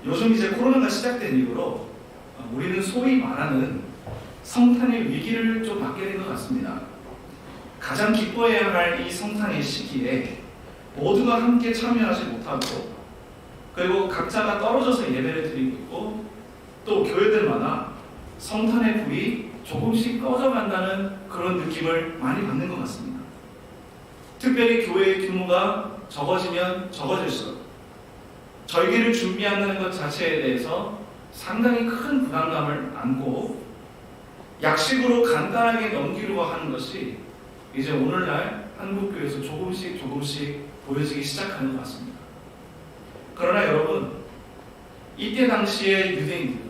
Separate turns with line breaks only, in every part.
요즘 이제 코로나가 시작된 이후로 우리는 소위 말하는 성탄의 위기를 좀 맞게 된 것 같습니다. 가장 기뻐해야 할 이 성탄의 시기에 모두가 함께 참여하지 못하고, 그리고 각자가 떨어져서 예배를 드리고 있고, 또 교회들마다 성탄의 불이 조금씩 꺼져간다는 그런 느낌을 많이 받는 것 같습니다. 특별히 교회의 규모가 적어지면 적어질수록 절기를 준비한다는 것 자체에 대해서 상당히 큰 부담감을 안고 약식으로 간단하게 넘기려고 하는 것이 이제 오늘날 한국교회에서 조금씩 보여지기 시작하는 것 같습니다. 그러나 여러분, 이때 당시의 유대인들,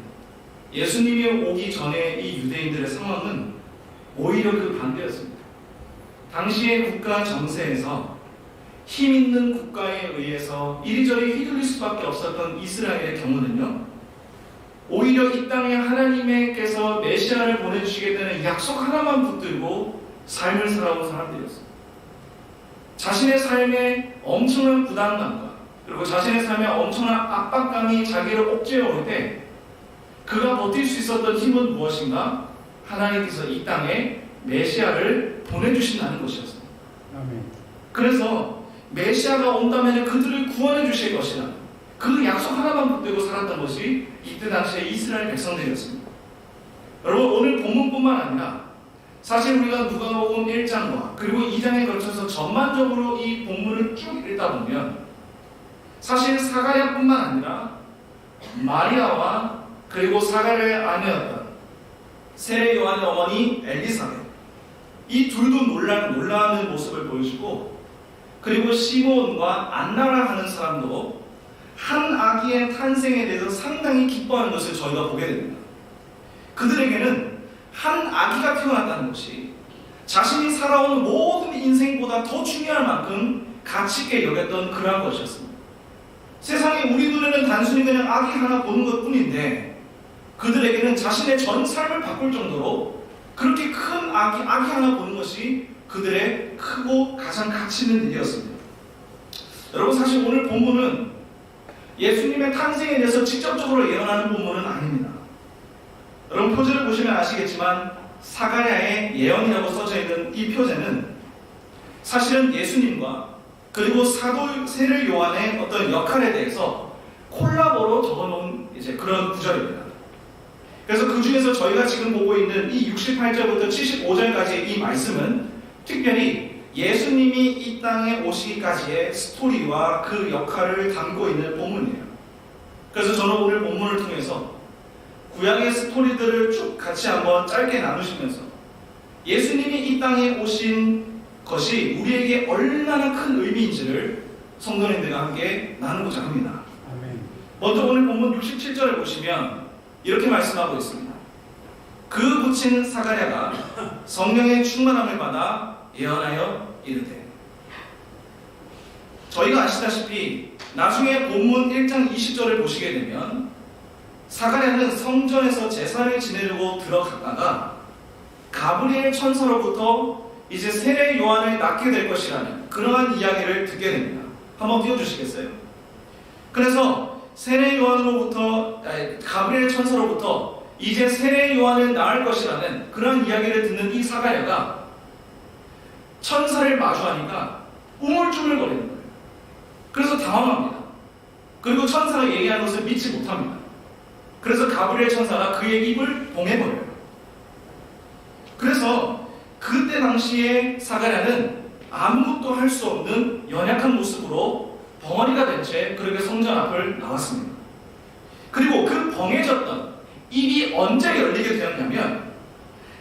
예수님이 오기 전에 이 유대인들의 상황은 오히려 그 반대였습니다. 당시의 국가 정세에서 힘 있는 국가에 의해서 이리저리 휘둘릴 수밖에 없었던 이스라엘의 경우는요, 오히려 이 땅에 하나님께서 메시아를 보내주시겠다는 약속 하나만 붙들고 삶을 살아온 사람들이었습니다. 자신의 삶에 엄청난 부담감과 그리고 자신의 삶에 엄청난 압박감이 자기를 옥죄어올 때 그가 버틸 수 있었던 힘은 무엇인가? 하나님께서 이 땅에 메시아를 보내주신다는 것이었습니다.
아멘.
그래서 메시아가 온다면 그들을 구원해 주실 것이라, 그 약속 하나만 붙들고 살았던 것이 이때 당시의 이스라엘 백성들이었습니다. 여러분, 오늘 본문뿐만 아니라 사실 우리가 누가복음 1장과 그리고 2장에 걸쳐서 전반적으로 이 본문을 쭉 읽다 보면 사실 사가랴뿐만 아니라 마리아와 그리고 사가랴의 아내였던 세례 요한의 어머니 엘리사벳, 이 둘도 놀라는 모습을 보여주고, 그리고 시몬과 안나라 하는 사람도 한 아기의 탄생에 대해서 상당히 기뻐하는 것을 저희가 보게 됩니다. 그들에게는 한 아기가 태어났다는 것이 자신이 살아온 모든 인생보다 더 중요할 만큼 가치 있게 여겼던 그러한 것이었습니다. 세상에 우리 눈에는 단순히 그냥 아기 하나 보는 것 뿐인데, 그들에게는 자신의 전 삶을 바꿀 정도로 그렇게 큰 아기 하나 보는 것이 그들의 크고 가장 가치 있는 일이었습니다. 여러분, 사실 오늘 본문은 예수님의 탄생에 대해서 직접적으로 예언하는 본문은 아닙니다. 여러분, 표제를 보시면 아시겠지만 사가랴의 예언이라고 써져 있는 이 표제는 사실은 예수님과 그리고 사도 세례 요한의 어떤 역할에 대해서 콜라보로 적어놓은 이제 그런 구절입니다. 그래서 그 중에서 저희가 지금 보고 있는 이 68절부터 75절까지의 이 말씀은 특별히 예수님이 이 땅에 오시기까지의 스토리와 그 역할을 담고 있는 본문이에요. 그래서 저는 오늘 본문을 통해서 구약의 스토리들을 쭉 같이 한번 짧게 나누시면서 예수님이 이 땅에 오신 것이 우리에게 얼마나 큰 의미인지를 성도님들과 함께 나누고자 합니다.
아멘.
먼저 오늘 본문 67절을 보시면 이렇게 말씀하고 있습니다. 그 부친 사가랴가 성령의 충만함을 받아 예언하여 이르되. 저희가 아시다시피 나중에 본문 1장 20절을 보시게 되면 사가랴는 성전에서 제사를 지내려고 들어갔다가 가브리엘 천사로부터 이제 세례 요한을 낳게 될 것이라는 그러한 이야기를 듣게 됩니다. 한번 띄워주시겠어요? 그래서 세례 요한으로부터, 가브리엘 천사로부터 이제 세례 요한을 낳을 것이라는 그런 이야기를 듣는 이 사가랴가 천사를 마주하니까 우물쭈물거리는 거예요. 그래서 당황합니다. 그리고 천사가 얘기하는 것을 믿지 못합니다. 그래서 가브리엘 천사가 그의 입을 봉해버려요. 그래서 그때 당시에 사가랴는 아무것도 할 수 없는 연약한 모습으로 벙어리가 된 채 그렇게 성전 앞을 나왔습니다. 그리고 그 벙해졌던 입이 언제 열리게 되었냐면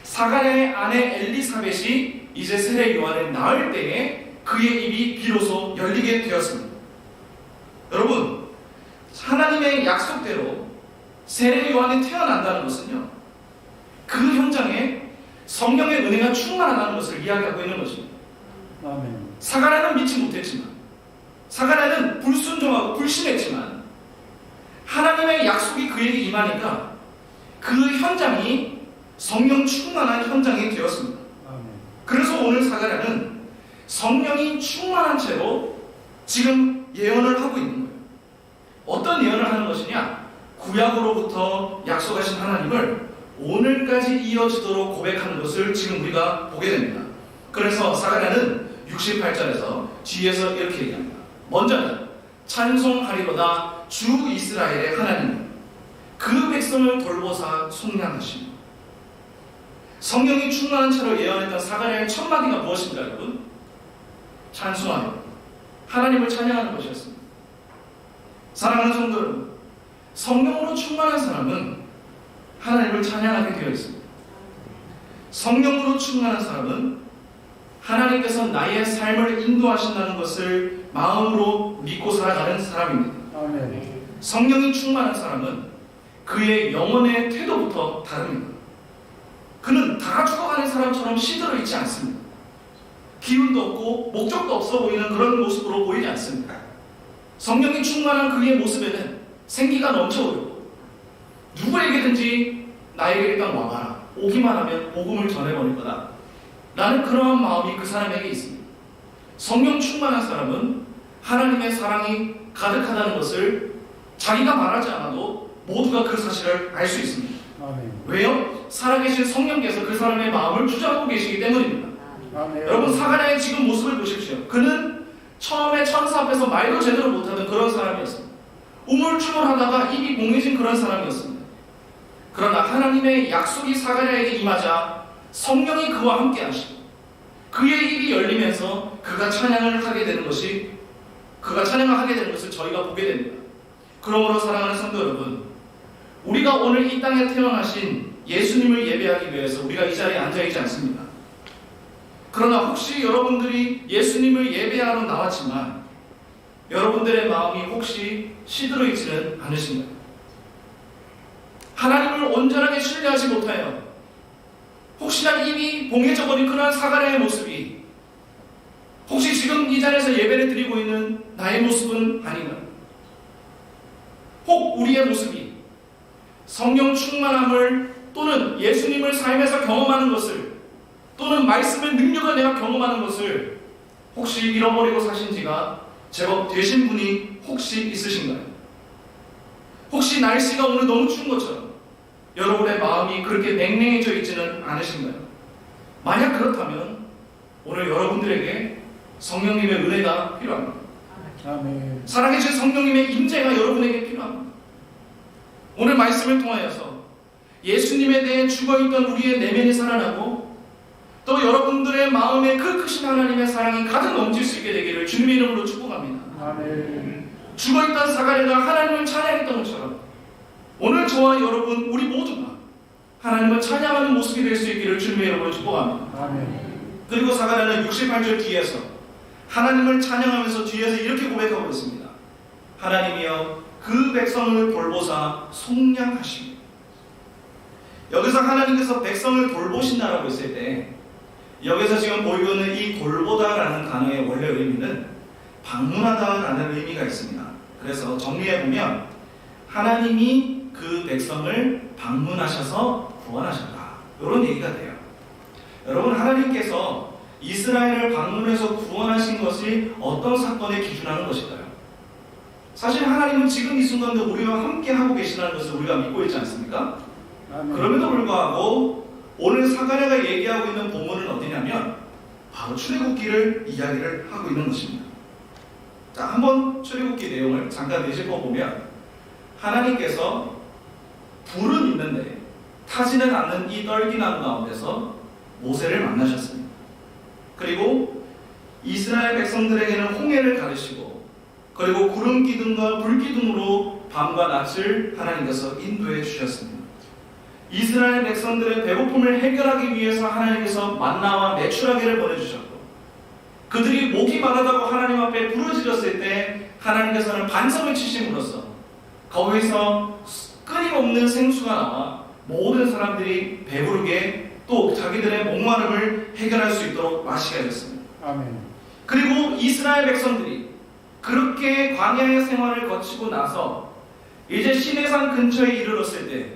사가랴의 아내 엘리사벳이 이제 세례 요한을 낳을 때에 그의 입이 비로소 열리게 되었습니다. 여러분, 하나님의 약속대로 세례 요한이 태어난다는 것은요, 그 현장에 성령의 은혜가 충만하다는 것을 이야기하고 있는 것입니다.
아멘.
사가랴는 믿지 못했지만, 사가랴는 불순종하고 불신했지만 하나님의 약속이 그에게 임하니까 그 현장이 성령 충만한 현장이 되었습니다.
아멘.
그래서 오늘 사가랴는 성령이 충만한 채로 지금 예언을 하고 있는 거예요. 어떤 예언을 하는 하는 것이냐? 구약으로부터 약속하신 하나님을 오늘까지 이어지도록 고백하는 것을 지금 우리가 보게 됩니다. 그래서 사가랴는 68절에서 뒤에서 이렇게 얘기합니다. 먼저는 찬송하리로다 주 이스라엘의 하나님, 그 백성을 돌보사 속량하시며. 성령이 충만한 채로 예언했던 사가랴의 첫 마디가 무엇입니까, 여러분? 찬송하리로다, 하나님을 찬양하는 것이었습니다. 사랑하는 성도 여러분, 성령으로 충만한 사람은 하나님을 찬양하게 되어 있습니다. 성령으로 충만한 사람은 하나님께서 나의 삶을 인도하신다는 것을 마음으로 믿고 살아가는 사람입니다.
아멘.
성령이 충만한 사람은 그의 영혼의 태도부터 다릅니다. 그는 다 죽어가는 사람처럼 시들어 있지 않습니다. 기운도 없고 목적도 없어 보이는 그런 모습으로 보이지 않습니다. 성령이 충만한 그의 모습에는 생기가 넘쳐오르고 누구에게든지 나에게 일단 와봐라, 오기만 하면 복음을 전해버릴 거다 라는 그러한 마음이 그 사람에게 있습니다. 성령 충만한 사람은 하나님의 사랑이 가득하다는 것을 자기가 말하지 않아도 모두가 그 사실을 알 수 있습니다.
아멘.
왜요? 살아계신 성령께서 그 사람의 마음을 주장하고 계시기 때문입니다.
아멘.
여러분, 사가랴의 지금 모습을 보십시오. 그는 처음에 천사 앞에서 말도 제대로 못하던 그런 사람이었습니다. 우물쭈물하다가 입이 몽해진 그런 사람이었습니다. 그러나 하나님의 약속이 사가랴에게 임하자 성령이 그와 함께 하시고 그의 입이 열리면서 그가 찬양을 하게 되는 것을 저희가 보게 됩니다. 그러므로 사랑하는 성도 여러분, 우리가 오늘 이 땅에 태어나신 예수님을 예배하기 위해서 우리가 이 자리에 앉아있지 않습니다. 그러나 혹시 여러분들이 예수님을 예배하러 나왔지만 여러분들의 마음이 혹시 시들어 있지는 않으신가요? 하나님을 온전하게 신뢰하지 못하여 혹시나 입이 봉해져 버린 그러한 사가랴의 모습이 혹시 지금 이 자리에서 예배를 드리고 있는 나의 모습은 아닌가요? 혹 우리의 모습이 성령 충만함을 또는 예수님을 삶에서 경험하는 것을 또는 말씀의 능력을 내가 경험하는 것을 혹시 잃어버리고 사신 지가 제법 되신 분이 혹시 있으신가요? 혹시 날씨가 오늘 너무 추운 것처럼 여러분의 마음이 그렇게 냉랭해져 있지는 않으신가요? 만약 그렇다면 오늘 여러분들에게 성령님의 은혜가 필요합니다.
아멘.
살아계신 성령님의 임재가 여러분에게 필요합니다. 오늘 말씀을 통하여서 예수님에 대해 죽어있던 우리의 내면이 살아나고 또 여러분들의 마음에 그 크신 하나님의 사랑이 가득 넘칠 수 있게 되기를 주님의 이름으로 축복합니다.
아멘.
죽어있던 사가랴가 하나님을 찬양했던 것처럼 오늘 저와 여러분 우리 모두가 하나님을 찬양하는 모습이 될 수 있기를 주님의 이름으로 축복합니다.
아멘.
그리고 사가랴는 68절 뒤에서 하나님을 찬양하면서 뒤에서 이렇게 고백하고 있습니다. 하나님이여 그 백성을 돌보사 속량하시고. 여기서 하나님께서 백성을 돌보신다라고 했을 때 여기서 지금 보이고 있는 이 돌보다라는 단어의 원래 의미는 방문하다라는 의미가 있습니다. 그래서 정리해보면 하나님이 그 백성을 방문하셔서 구원하셨다, 이런 얘기가 돼요. 여러분, 하나님께서 이스라엘을 방문해서 구원하신 것이 어떤 사건에 기준하는 것일까요? 사실 하나님은 지금 이 순간도 우리와 함께 하고 계시다는 것을 우리가 믿고 있지 않습니까?
아멘.
그럼에도 불구하고 오늘 사가랴가 얘기하고 있는 본문은 어디냐면 바로 출애굽기를 이야기를 하고 있는 것입니다. 자, 한번 출애굽기 내용을 잠깐 되짚어보면 하나님께서 불은 있는데 타지는 않는 이 떨기나무 가운데서 모세를 만나셨습니다. 그리고 이스라엘 백성들에게는 홍해를 가르치고 그리고 구름 기둥과 불 기둥으로 밤과 낮을 하나님께서 인도해 주셨습니다. 이스라엘 백성들의 배고픔을 해결하기 위해서 하나님께서 만나와 메추라기를 보내주셨고 그들이 목이 마르다고 하나님 앞에 부르짖었을 때 하나님께서는 반석을 치심으로써 거기서 끊임없는 생수가 나와 모든 사람들이 배부르게 또 자기들의 목마름을 해결할 수 있도록 마시게 하셨습니다.
아멘. 그리고
그리고 이스라엘 백성들이 그렇게 광야의 생활을 거치고 나서 이제 시내산 근처에 이르렀을 때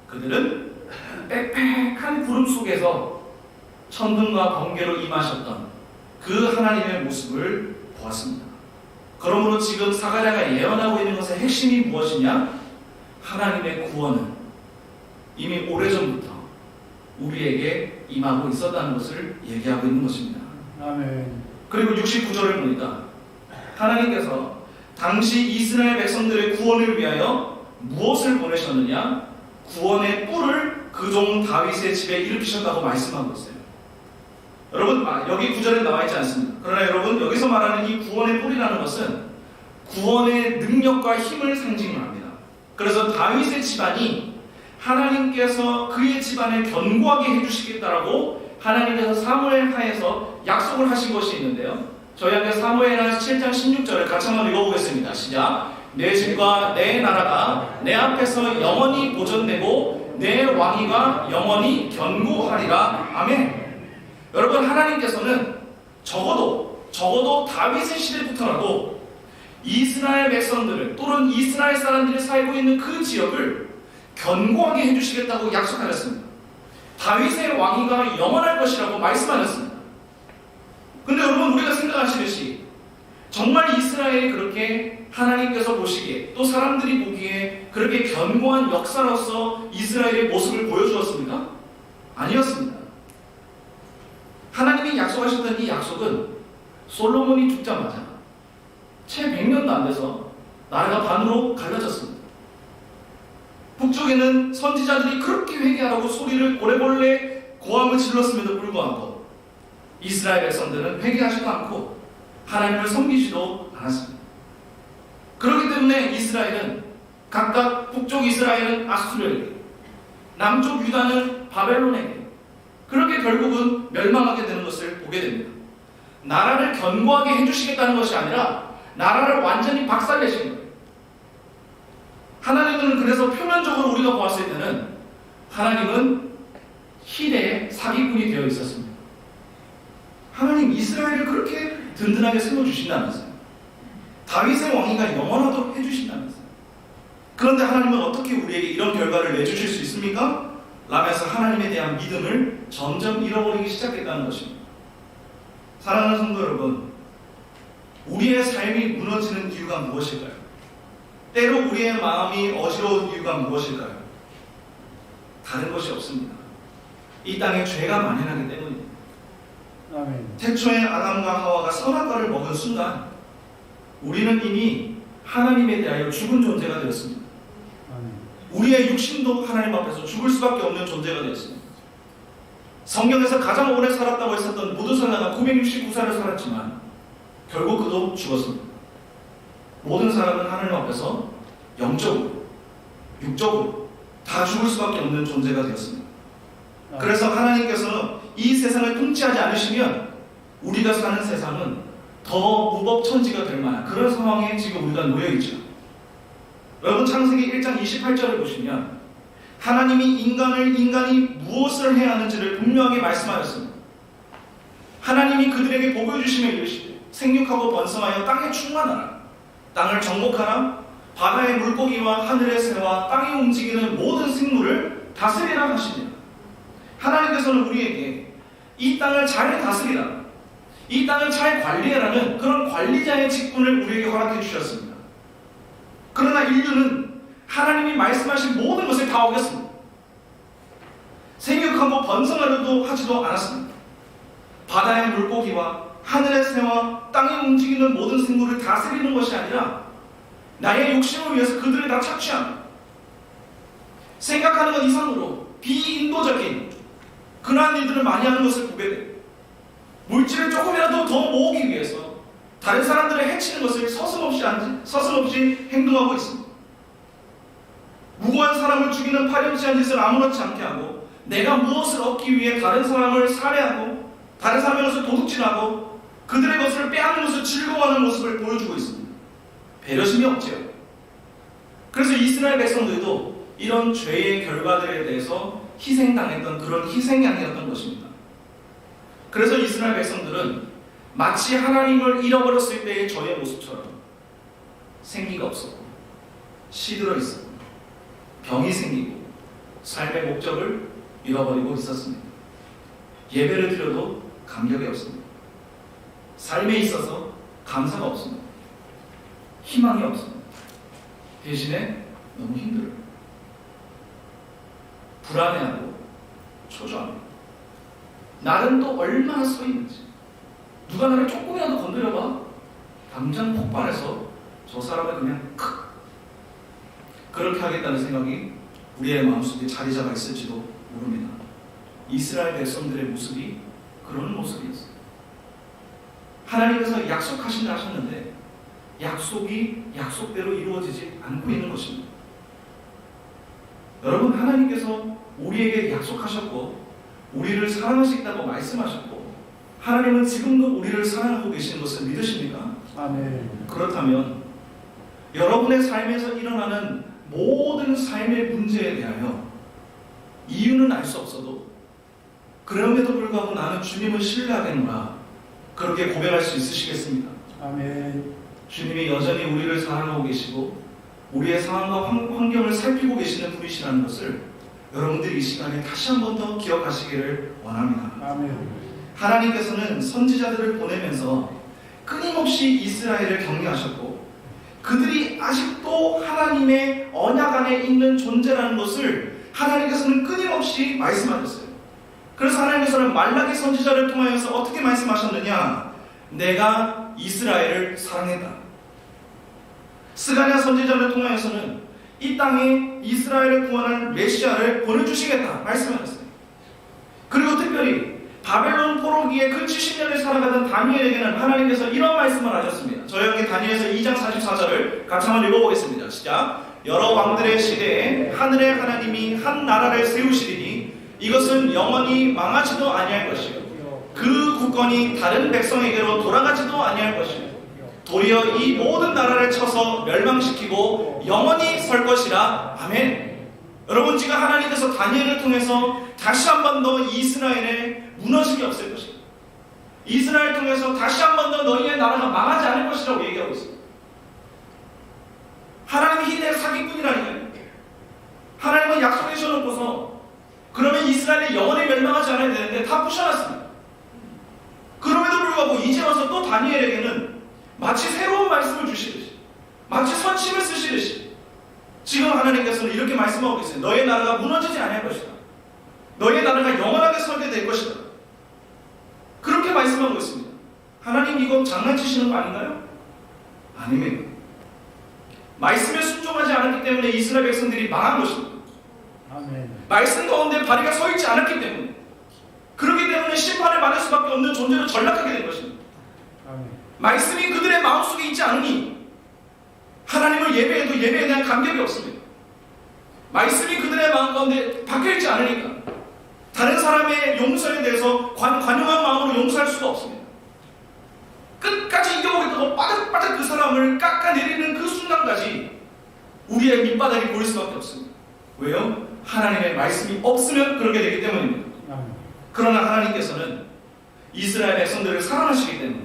그들은 빽빽한 구름 속에서 천둥과 번개로 임하셨던 그 하나님의 모습을 보았습니다. 그러므로 지금 사가랴가 예언하고 있는 것의 핵심이 무엇이냐? 하나님의 구원은 이미 오래전부터 우리에게 임하고 있었다는 것을 얘기하고 있는 것입니다.
아멘.
그리고 69절을 보니까 하나님께서 당시 이스라엘 백성들의 구원을 위하여 무엇을 보내셨느냐? 구원의 뿔을 그 종 다윗의 집에 일으키셨다고 말씀하고 있어요. 여러분, 여기 구절에 나와 있지 않습니다. 그러나 여러분, 여기서 말하는 이 구원의 뿔이라는 것은 구원의 능력과 힘을 상징합니다. 그래서 다윗의 집안이 하나님께서 그의 집안을 견고하게 해주시겠다라고 하나님께서 사무엘 하에서 약속을 하신 것이 있는데요. 저희 함께 사무엘하 7장 16절을 같이 한번 읽어보겠습니다. 시작. 내 집과 내 나라가 내 앞에서 영원히 보존되고 내 왕위가 영원히 견고하리라. 아멘. 여러분, 하나님께서는 적어도 다윗의 시대부터라도 이스라엘 백성들을 또는 이스라엘 사람들이 살고 있는 그 지역을 견고하게 해주시겠다고 약속하셨습니다. 다윗의 왕위가 영원할 것이라고 말씀하셨습니다. 근데 여러분, 우리가 생각하시듯이 정말 이스라엘이 그렇게 하나님께서 보시기에 또 사람들이 보기에 그렇게 견고한 역사로서 이스라엘의 모습을 보여주었습니까? 아니었습니다. 하나님이 약속하셨던 이 약속은 솔로몬이 죽자마자 채 100년도 안 돼서 나라가 반으로 갈라졌습니다. 북쪽에는 선지자들이 그렇게 회개하라고 소리를 오래벌레 고함을 질렀음에도 불구하고 이스라엘 백성들은 회개하지도 않고 하나님을 섬기지도 않았습니다. 그렇기 때문에 이스라엘은 각각 북쪽 이스라엘은 아수르에게, 남쪽 유다는 바벨론에게 그렇게 결국은 멸망하게 되는 것을 보게 됩니다. 나라를 견고하게 해주시겠다는 것이 아니라 나라를 완전히 박살내신 거예요. 하나님은 그래서 표면적으로 우리가 보았을 때는 하나님은 희대의 사기꾼이 되어 있었습니다. 하나님 이스라엘을 그렇게 든든하게 세워주신다면서요. 다윗의 왕위가 영원하도록 해주신다면서요. 그런데 하나님은 어떻게 우리에게 이런 결과를 내주실 수 있습니까? 라면서 하나님에 대한 믿음을 점점 잃어버리기 시작했다는 것입니다. 사랑하는 성도 여러분, 우리의 삶이 무너지는 이유가 무엇일까요? 때로 우리의 마음이 어지러운 이유가 무엇일까요? 다른 것이 없습니다. 이 땅에 죄가 만연하기 때문입니다.
아멘.
태초에 아담과 하와가 선악과를 먹은 순간 우리는 이미 하나님에 대하여 죽은 존재가 되었습니다.
아멘.
우리의 육신도 하나님 앞에서 죽을 수밖에 없는 존재가 되었습니다. 성경에서 가장 오래 살았다고 했었던 모두살라가 969살을 살았지만 결국 그도 죽었습니다. 모든 사람은 하나님 앞에서 영적으로, 육적으로 다 죽을 수밖에 없는 존재가 되었습니다. 그래서 하나님께서 이 세상을 통치하지 않으시면 우리가 사는 세상은 더 무법천지가 될 만한 그런 상황에 지금 우리가 놓여있죠. 여러분, 창세기 1장 28절을 보시면 하나님이 인간이 무엇을 해야 하는지를 분명하게 말씀하셨습니다. 하나님이 그들에게 복을 주시며 이르시되 생육하고 번성하여 땅에 충만하라. 땅을 정복하라. 바다의 물고기와 하늘의 새와 땅에 움직이는 모든 생물을 다스리라 하시니라. 하나님께서는 우리에게 이 땅을 잘 다스리라, 이 땅을 잘 관리하라는 그런 관리자의 직분을 우리에게 허락해 주셨습니다. 그러나 인류는 하나님이 말씀하신 모든 것을 다 어겼습니다. 생육하고 번성하려도 하지도 않았습니다. 바다의 물고기와 하늘의 새와 땅에 움직이는 모든 생물을 다스리는 것이 아니라 나의 욕심을 위해서 그들을 다 착취합니다. 생각하는 것 이상으로 비인도적인 그러한 일들을 많이 하는 것을 보게 돼요. 물질을 조금이라도 더 모으기 위해서 다른 사람들을 해치는 것을 서슴없이 행동하고 있습니다. 무고한 사람을 죽이는 파렴치한 짓을 아무렇지 않게 하고 내가 무엇을 얻기 위해 다른 사람을 살해하고 다른 사람의 것을 도둑질하고 그들의 것을 빼앗는 것을 즐거워하는 모습을 보여주고 있습니다. 배려심이 없지요. 그래서 이스라엘 백성들도 이런 죄의 결과들에 대해서 희생당했던 그런 희생양이었던 것입니다. 그래서 이스라엘 백성들은 마치 하나님을 잃어버렸을 때의 저의 모습처럼 생기가 없었고 시들어 있었고 병이 생기고 삶의 목적을 잃어버리고 있었습니다. 예배를 드려도 감격이 없습니다. 삶에 있어서 감사가 없습니다. 희망이 없습니다. 대신에 너무 힘들어요. 불안해하고 초조합니다. 나는 또 얼마나 서 있는지, 누가 나를 조금이라도 건드려봐 당장 폭발해서 저 사람을 그냥 그렇게 하겠다는 생각이 우리의 마음속에 자리 잡아 있을지도 모릅니다. 이스라엘 백성들의 모습이 그런 모습이었어요. 하나님께서 약속하신다 하셨는데 약속이 약속대로 이루어지지 않고 있는 것입니다. 여러분, 하나님께서 우리에게 약속하셨고 우리를 사랑하시겠다고 말씀하셨고 하나님은 지금도 우리를 사랑하고 계시는 것을 믿으십니까?
아멘.
그렇다면 여러분의 삶에서 일어나는 모든 삶의 문제에 대하여 이유는 알 수 없어도 그럼에도 불구하고 나는 주님을 신뢰하겠노라, 그렇게 고백할 수 있으시겠습니까?
아멘.
주님이 여전히 우리를 사랑하고 계시고 우리의 상황과 환경을 살피고 계시는 분이시라는 것을 여러분들이 이 시간에 다시 한 번 더 기억하시기를 원합니다.
아멘.
하나님께서는 선지자들을 보내면서 끊임없이 이스라엘을 격려하셨고 그들이 아직도 하나님의 언약 안에 있는 존재라는 것을 하나님께서는 끊임없이 말씀하셨어요. 그래서 하나님께서는 말라기 선지자를 통하여서 어떻게 말씀하셨느냐? 내가 이스라엘을 사랑했다. 스가랴 선지자를 통하여서는 이 땅에 이스라엘을 구원할 메시아를 보내주시겠다 말씀하셨어요. 그리고 특별히 바벨론 포로기에 그 70년을 살아가던 다니엘에게는 하나님께서 이런 말씀을 하셨습니다. 저희 함께 다니엘서 2장 44절을 같이 한번 읽어보겠습니다. 시작. 여러 왕들의 시대에 하늘의 하나님이 한 나라를 세우시리니 이것은 영원히 망하지도 아니할 것이요 그 국권이 다른 백성에게로 돌아가지도 아니할 것이요 도리어 이 모든 나라를 쳐서 멸망시키고 영원히 설 것이라. 아멘. 여러분, 지금 하나님께서 다니엘을 통해서 다시 한 번 더 이스라엘에 무너짐이 없을 것입니다. 이스라엘 통해서 다시 한 번 더 너희의 나라가 망하지 않을 것이라고 얘기하고 있습니다. 하나님이 희대의 사기꾼이라니까요. 하나님은 약속해 주셔놓고서 그러면 이스라엘이 영원히 멸망하지 않아야 되는데 다 부셔놨습니다. 그럼에도 불구하고 이제 와서 또 다니엘에게는 마치 새로운 말씀을 주시듯이, 마치 선심을 쓰시듯이 지금 하나님께서는 이렇게 말씀하고 계세요. 너의 나라가 무너지지 않을 것이다. 너의 나라가 영원하게 설게 될 것이다. 그렇게 말씀하고 있습니다. 하나님, 이거 장난치시는 거 아닌가요? 아닙니다. 말씀에 순종하지 않았기 때문에 이스라엘 백성들이 망한 것입니다.
아멘.
말씀 가운데 발이가 서 있지 않았기 때문에, 그렇기 때문에 심판을 받을 수밖에 없는 존재로 전락하게 된 것입니다.
아멘.
말씀이 그들의 마음속에 있지 않으니 하나님을 예배해도 예배에 대한 감격이 없습니다. 말씀이 그들의 마음 가운데 박혀있지 않으니까 다른 사람의 용서에 대해서 관용한 마음으로 용서할 수가 없습니다. 끝까지 이겨보겠다고 빠득빠득 그 사람을 깎아내리는 그 순간까지 우리의 밑바닥이 보일 수밖에 없습니다. 왜요? 하나님의 말씀이 없으면 그렇게 되기 때문입니다.
아멘.
그러나 하나님께서는 이스라엘 백성들을 사랑하시기 때문에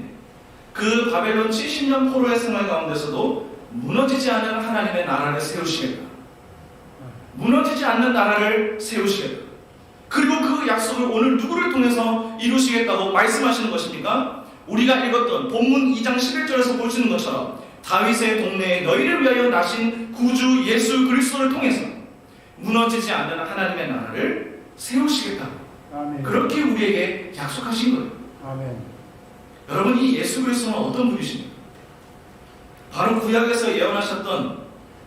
그 바벨론 70년 포로의 생활 가운데서도 무너지지 않는 하나님의 나라를 세우시겠다. 무너지지 않는 나라를 세우시겠다. 그리고 그 약속을 오늘 누구를 통해서 이루시겠다고 말씀하시는 것입니까? 우리가 읽었던 본문 2장 11절에서 보시는 것처럼 다윗의 동네에 너희를 위하여 나신 구주 예수 그리스도를 통해서 무너지지 않는 하나님의 나라를 세우시겠다.
아멘.
그렇게 우리에게 약속하신 거예요.
아멘.
여러분, 이 예수 그리스도는 어떤 분이십니까? 바로 구약에서 예언하셨던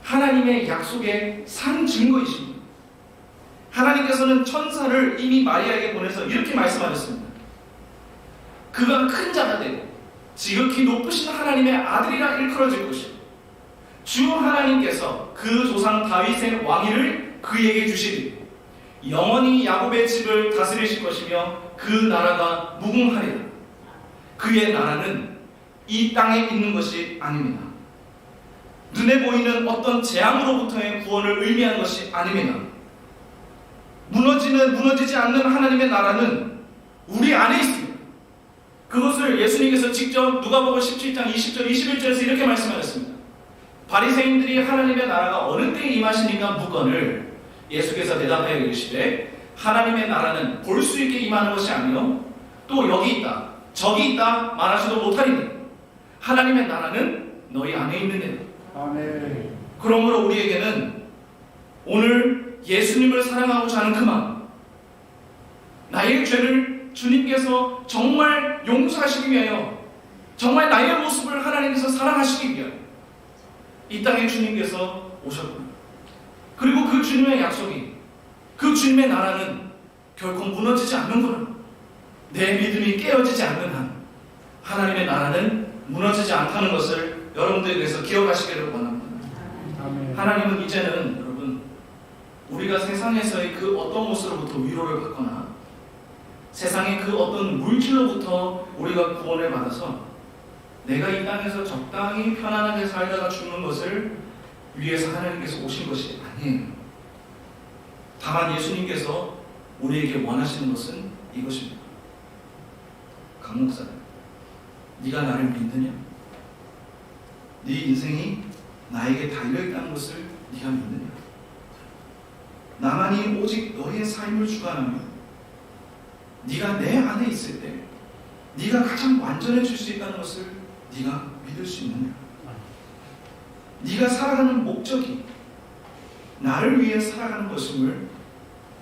하나님의 약속의 산 증거이십니다. 하나님께서는 천사를 이미 마리아에게 보내서 이렇게 말씀하셨습니다. 그가 큰 자가 되고 지극히 높으신 하나님의 아들이라 일컬어질 것이고 주 하나님께서 그 조상 다윗의 왕위를 그에게 주시리. 영원히 야곱의 집을 다스리실 것이며 그 나라가 무궁하리라. 그의 나라는 이 땅에 있는 것이 아닙니다. 눈에 보이는 어떤 재앙으로부터의 구원을 의미하는 것이 아닙니다. 무너지지 않는 하나님의 나라는 우리 안에 있습니다. 그것을 예수님께서 직접 누가복음 17장 20절 21절에서 이렇게 말씀하셨습니다. 바리새인들이 하나님의 나라가 어느 때에 임하시니까 묻거늘 예수께서 대답하여 이르시되 하나님의 나라는 볼 수 있게 임하는 것이 아니요 또 여기 있다 저기 있다 말하지도 못하리니 하나님의 나라는 너희 안에 있느니라.
아멘.
그러므로 우리에게는 오늘 예수님을 사랑하고자 하는 그 마음, 나의 죄를 주님께서 정말 용서하시기 위하여, 정말 나의 모습을 하나님께서 사랑하시기 위하여 이 땅에 주님께서 오셨구나. 그리고 그 주님의 약속이, 그 주님의 나라는 결코 무너지지 않는구나. 내 믿음이 깨어지지 않는 한 하나님의 나라는 무너지지 않다는 것을 여러분들께서 기억하시기를 원합니다.
아멘.
하나님은 이제는 여러분, 우리가 세상에서의 그 어떤 것으로부터 위로를 받거나 세상의 그 어떤 물질로부터 우리가 구원을 받아서 내가 이 땅에서 적당히 편안하게 살다가 죽는 것을 위해서 하나님께서 오신 것이 아니에요. 다만 예수님께서 우리에게 원하시는 것은 이것입니다. 강 목사, 네가 나를 믿느냐? 네 인생이 나에게 달려있다는 것을 네가 믿느냐? 나만이 오직 너의 삶을 주관하며 네가 내 안에 있을 때 네가 가장 완전해질 수 있다는 것을 네가 믿을 수 있느냐? 네가 살아가는 목적이 나를 위해 살아가는 것임을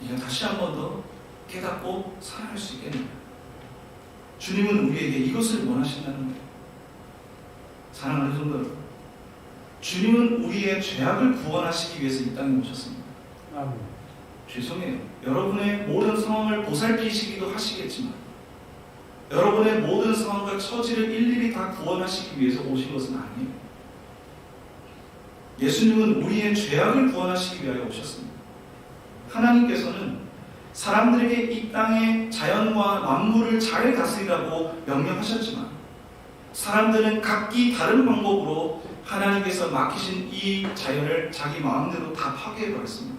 네가 다시 한 번 더 깨닫고 살아갈 수 있겠느냐? 주님은 우리에게 이것을 원하신다는 거예요. 사랑하는 성도 여러분, 주님은 우리의 죄악을 구원하시기 위해서 이 땅에 오셨습니다.
아멘.
죄송해요. 여러분의 모든 상황을 보살피시기도 하시겠지만 여러분의 모든 상황과 처지를 일일이 다 구원하시기 위해서 오신 것은 아니에요. 예수님은 우리의 죄악을 구원하시기 위하여 오셨습니다. 하나님께서는 사람들에게 이 땅의 자연과 만물을 잘 다스리라고 명령하셨지만 사람들은 각기 다른 방법으로 하나님께서 맡기신 이 자연을 자기 마음대로 다 파괴해버렸습니다.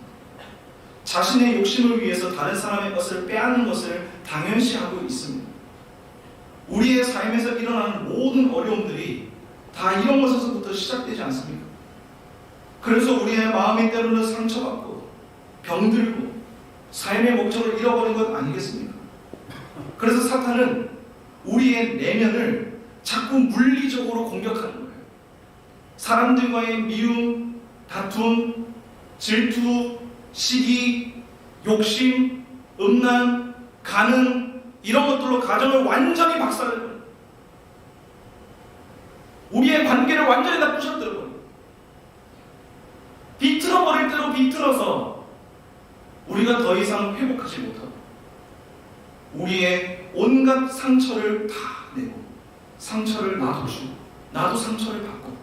자신의 욕심을 위해서 다른 사람의 것을 빼앗는 것을 당연시하고 있습니다. 우리의 삶에서 일어나는 모든 어려움들이 다 이런 것에서부터 시작되지 않습니까? 그래서 우리의 마음이 때로는 상처받고 병들고 삶의 목적을 잃어버린 것 아니겠습니까? 그래서 사탄은 우리의 내면을 자꾸 물리적으로 공격하는 거예요. 사람들과의 미움, 다툼, 질투, 시기, 욕심, 음란, 간음, 이런 것들로 가정을 완전히 박살내버려요. 우리의 관계를 완전히 다 부셔뜨려버려요. 비틀어버릴 대로 비틀어서 우리가 더 이상 회복하지 못하고 우리의 온갖 상처를 다 내고 상처를 나도 주고 나도 상처를 받고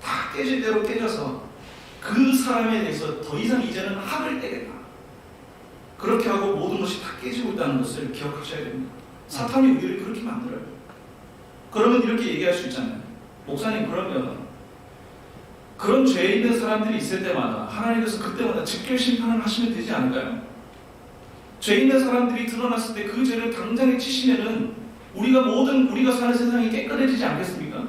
다 깨질 대로 깨져서 그 사람에 대해서 더 이상 이제는 학을 떼겠다. 그렇게 하고 모든 것이 다 깨지고 있다는 것을 기억하셔야 됩니다. 사탄이 우리를 그렇게 만들어요. 그러면 이렇게 얘기할 수 있잖아요. 목사님, 그러면 그런 죄에 있는 사람들이 있을 때마다 하나님께서 그때마다 직결 심판을 하시면 되지 않을까요? 죄 있는 사람들이 드러났을 때 그 죄를 당장에 치시면은 우리가 사는 세상이 깨끗해지지 않겠습니까?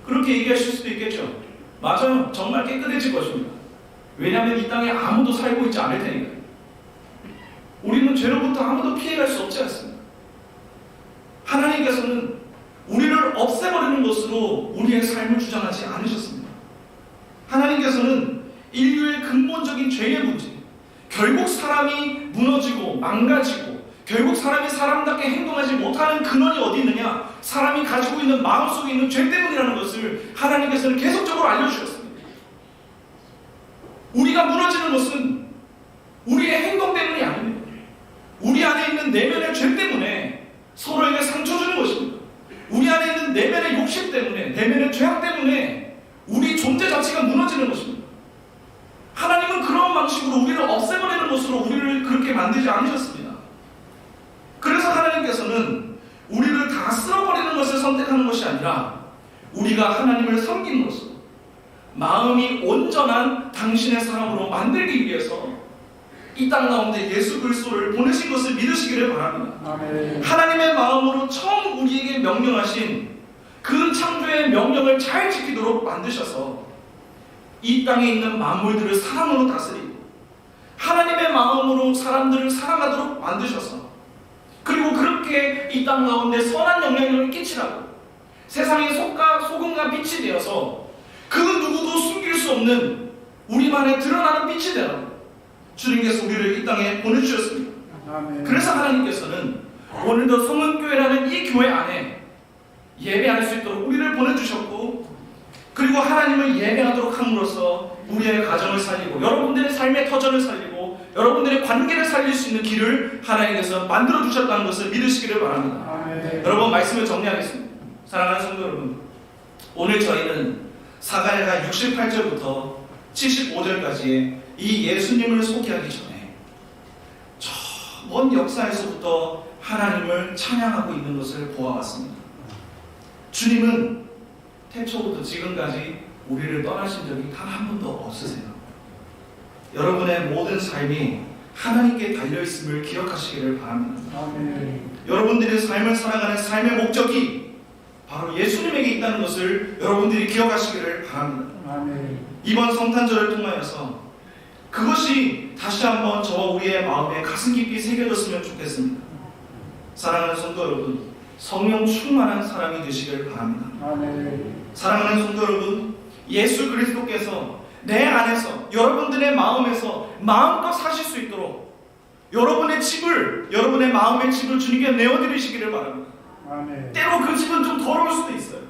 그렇게 얘기하실 수도 있겠죠. 맞아요. 정말 깨끗해질 것입니다. 왜냐하면 이 땅에 아무도 살고 있지 않을 테니까요. 우리는 죄로부터 아무도 피해갈 수 없지 않습니다. 하나님께서는 우리를 없애버리는 것으로 우리의 삶을 주장하지 않으셨습니다. 하나님께서는 인류의 근본적인 죄의 문제, 결국 사람이 무너지고 망가지고 결국 사람이 사람답게 행동하지 못하는 근원이 어디 있느냐? 사람이 가지고 있는 마음속에 있는 죄 때문이라는 것을 하나님께서는 계속적으로 알려주셨습니다. 우리가 무너지는 것은 우리의 행동 때문이 아닙니다. 우리 안에 있는 내면의 죄 때문에 서로에게 상처 주는 것입니다. 우리 안에 있는 내면의 욕심 때문에, 내면의 죄악 때문에 우리 존재 자체가 무너지는 것입니다. 하나님은 그런 방식으로 우리를 없애버리는 것으로 우리를 그렇게 만들지 않으셨습니다. 그래서 하나님께서는 우리를 다 쓸어버리는 것을 선택하는 것이 아니라 우리가 하나님을 섬기는 것으로 마음이 온전한 당신의 사람으로 만들기 위해서 이 땅 가운데 예수 그리스도를 보내신 것을 믿으시기를 바랍니다.
아멘.
하나님의 마음으로 처음 우리에게 명령하신 그 창조의 명령을 잘 지키도록 만드셔서 이 땅에 있는 만물들을 사랑으로 다스리고 하나님의 마음으로 사람들을 사랑하도록 만드셔서 그리고 그렇게 이 땅 가운데 선한 영향력을 끼치라고 세상의 소금과 빛이 되어서 그 누구도 숨길 수 없는 우리만의 드러나는 빛이 되라고 주님께서 우리를 이 땅에 보내주셨습니다.
아멘.
그래서 하나님께서는 오늘도 성은교회라는 이 교회 안에 예배할 수 있도록 우리를 보내주셨고, 그리고 하나님을 예배하도록 함으로써 우리의 가정을 살리고 여러분들의 삶의 터전을 살리고 여러분들의 관계를 살릴 수 있는 길을 하나님께서 만들어 주셨다는 것을 믿으시기를 바랍니다.
아멘.
여러분, 말씀을 정리하겠습니다. 사랑하는 성도 여러분, 오늘 저희는 사가랴가 68절부터 75절까지의 이 예수님을 소개하기 전에 저 먼 역사에서부터 하나님을 찬양하고 있는 것을 보아왔습니다. 주님은 태초부터 지금까지 우리를 떠나신 적이 단 한 번도 없으세요. 여러분의 모든 삶이 하나님께 달려있음을 기억하시기를 바랍니다.
아멘.
여러분들의 삶을 살아가는 삶의 목적이 바로 예수님에게 있다는 것을 여러분들이 기억하시기를 바랍니다.
아멘.
이번 성탄절을 통하여서 그것이 다시 한번 저와 우리의 마음에 가슴 깊이 새겨졌으면 좋겠습니다. 사랑하는 성도 여러분, 성령 충만한 사람이 되시길 바랍니다.
아멘.
사랑하는 성도 여러분, 예수 그리스도께서 내 안에서 여러분들의 마음에서 마음껏 사실 수 있도록 여러분의 집을, 여러분의 마음의 집을 주님께 내어드리시기를 바랍니다.
아멘.
때로 그 집은 좀 더러울 수도 있어요.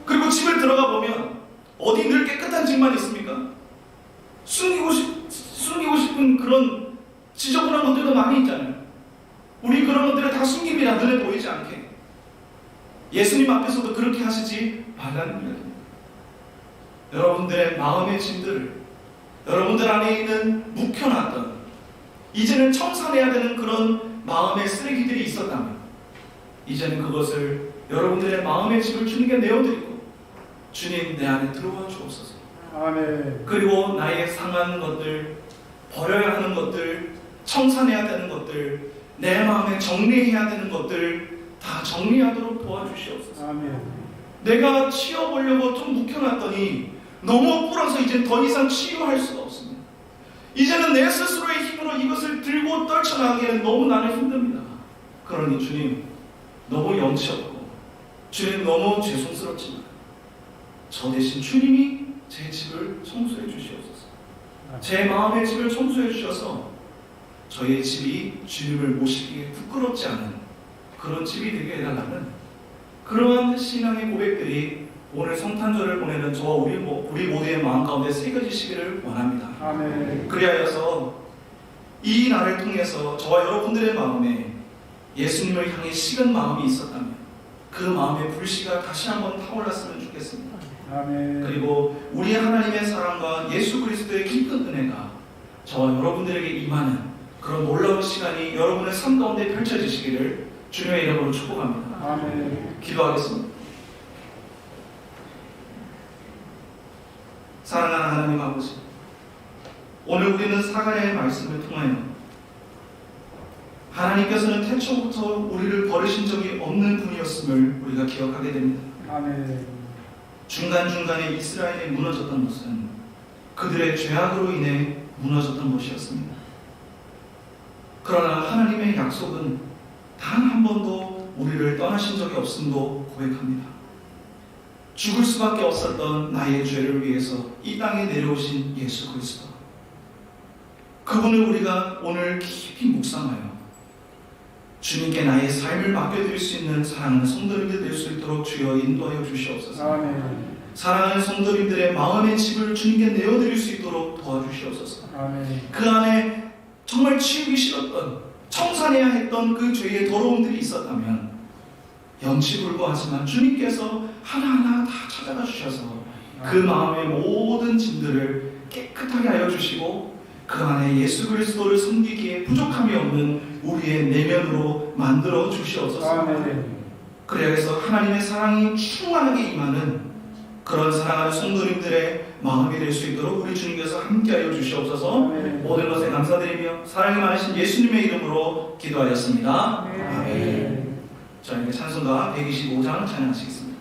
그리고 집을 들어가 보면 어디 늘 깨끗한 집만 있습니까? 숨기고 싶은 그런 지저분한 것들도 많이 있잖아요. 우리 그런 것들을 다 숨깁니다. 눈에 보이지 않게. 예수님 앞에서도 그렇게 하시지 말라는 이야기입니다. 여러분들의 마음의 짐들을 여러분들 안에 있는 묵혀놨던, 이제는 청산해야 되는 그런 마음의 쓰레기들이 있었다면 이제는 그것을 여러분들의 마음의 짐을 주님께 내어드리고, 주님 내 안에 들어와 주옵소서.
아멘.
그리고 나의 상한 것들, 버려야 하는 것들, 청산해야 되는 것들, 내 마음에 정리해야 되는 것들 다 정리하도록 도와주시옵소서.
아멘.
내가 치워보려고 좀 묵혀놨더니 너무 불어서 이제 더 이상 치유할 수가 없습니다. 이제는 내 스스로의 힘으로 이것을 들고 떨쳐나가기에는 너무 나는 힘듭니다. 그러니 주님, 너무 염치 없고 주님 너무 죄송스럽지만 저 대신 주님이 제 집을 청소해 주시옵소서. 제 마음의 집을 청소해 주셔서 저의 집이 주님을 모시기에 부끄럽지 않은 그런 집이 되게 해달라는 그러한 신앙의 고백들이 오늘 성탄절을 보내는 저와 우리 모두의 마음 가운데 새겨지시기를 원합니다.
아멘.
그리하여서 이 날을 통해서 저와 여러분들의 마음에 예수님을 향해 식은 마음이 있었다면 그 마음의 불씨가 다시 한번 타올랐으면 좋겠습니다.
아멘.
그리고 우리 하나님의 사랑과 예수 그리스도의 깊은 은혜가 저와 여러분들에게 임하는 그런 놀라운 시간이 여러분의 삶 가운데 펼쳐지시기를 주님의 이름으로 축복합니다.
아멘.
기도하겠습니다. 사랑하는 하나님 아버지, 오늘 우리는 사가랴의 말씀을 통하여 하나님께서는 태초부터 우리를 버리신 적이 없는 분이었음을 우리가 기억하게 됩니다.
아멘.
중간중간에 이스라엘이 무너졌던 것은 그들의 죄악으로 인해 무너졌던 것이었습니다. 그러나 하나님의 약속은 단 한 번도 우리를 떠나신 적이 없음도 고백합니다. 죽을 수밖에 없었던 나의 죄를 위해서 이 땅에 내려오신 예수 그리스도, 그분을 우리가 오늘 깊이 묵상하여 주님께 나의 삶을 맡겨드릴 수 있는 사랑하는 성도님들 될 수 있도록 주여 인도하여 주시옵소서.
아멘.
사랑하는 성도님들의 마음의 집을 주님께 내어드릴 수 있도록 도와주시옵소서.
아멘.
그 안에 정말 치우기 싫었던, 청산해야 했던 그 죄의 더러움들이 있었다면 염치불고하지만 주님께서 하나하나 다 찾아가 주셔서 그 마음의 모든 짐들을 깨끗하게 하여 주시고 그 안에 예수 그리스도를 섬기기에 부족함이 없는 우리의 내면으로 만들어 주시옵소서.
아멘.
그래서 하나님의 사랑이 충만하게 임하는 그런 사랑하는 성도님들의 마음이 될 수 있도록 우리 주님께서 함께하여 주시옵소서.
아멘.
모든 것에 감사드리며 사랑이 많으신 예수님의 이름으로 기도하였습니다. 아멘. 자, 이제 찬송가 125장 찬양하시겠습니다.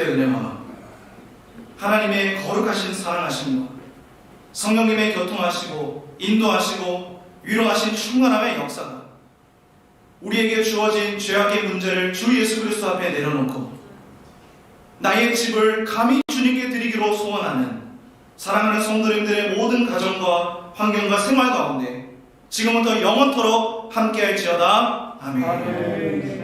그리스도의 은혜와 하나님의 거룩하신 사랑하심과 성령님의 교통하시고 인도하시고 위로하신 충만함의 역사가 우리에게 주어진 죄악의 문제를 주 예수 그리스도 앞에 내려놓고 나의 집을 감히 주님께 드리기로 소원하는 사랑하는 성도님들의 모든 가정과 환경과 생활 가운데 지금부터 영원토록 함께할지어다. 아멘.
아멘.